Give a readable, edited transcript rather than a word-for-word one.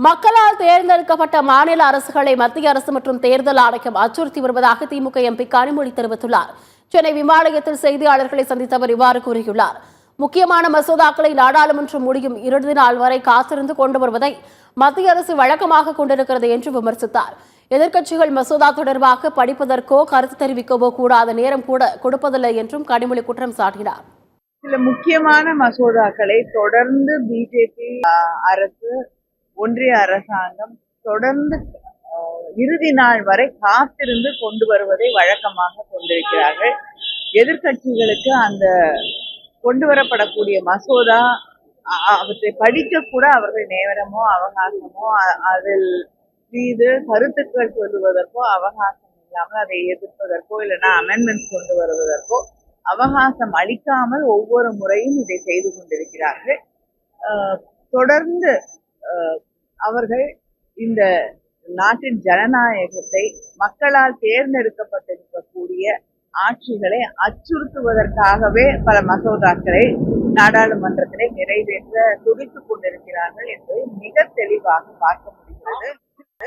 மக்களால் தேர்ந்தெடுக்கப்பட்ட மாநில அரசுகளை மத்திய அரசு மற்றும் தேர்தல் ஆணையம் அச்சுறுத்தி வருவதாக திமுக எம்பி கனிமொழி தெரிவித்துள்ளார். சென்னை விமானத்தில் செய்தியாளர்களை சந்தித்த அவர் இவ்வாறு கூறியுள்ளார். முக்கியமான மசோதாக்களை நாடாளுமன்றம் முடியும் இறுதி நாள் வரை காத்திருந்து கொண்டு வருவதை மத்திய அரசு வழக்கமாக கொண்டிருக்கிறது என்று விமர்சித்தார். எதிர்க்கட்சிகள் மசோதா தொடர்பாக படிப்பதற்கோ கருத்து தெரிவிக்கவோ கூடாத நேரம் கூட கொடுப்பதில்லை என்றும் கனிமொழி குற்றம் சாட்டினார். சில முக்கியமான மசோதாக்களை தொடர்ந்து பிஜேபி அரசு, ஒன்றிய அரசாங்கம் தொடர்ந்து இறுதி நாள் வரை காத்திருந்து கொண்டு வருவதை வழக்கமாக கொண்டிருக்கிறார்கள். எதிர்கட்சிகளுக்கு அந்த கொண்டு வரப்படக்கூடிய மசோதா அவற்றை படிக்க கூட அவர்கள் நேரமோ அவகாசமோ அதில் மீது கருத்துக்கள் சொல்லுவதற்கோ அவகாசம் இல்லாமல் அதை எதிர்ப்பதற்கோ இல்லைன்னா அமெண்ட்மெண்ட்ஸ் கொண்டு வருவதற்கோ அவகாசம் அளிக்காமல் ஒவ்வொரு முறையும் இதை செய்து கொண்டிருக்கிறார்கள். தொடர்ந்து அவர்கள் இந்த நாட்டின் ஜனநாயகத்தை, மக்களால் தேர்ந்தெடுக்கப்பட்டிருக்கக்கூடிய ஆட்சிகளை அச்சுறுத்துவதற்காகவே பல மசோதாக்களை நாடாளுமன்றத்திலே நிறைவேற்ற துடித்துக் கொண்டிருக்கிறார்கள் என்பதை மிக தெளிவாக பார்க்க முடிகிறது.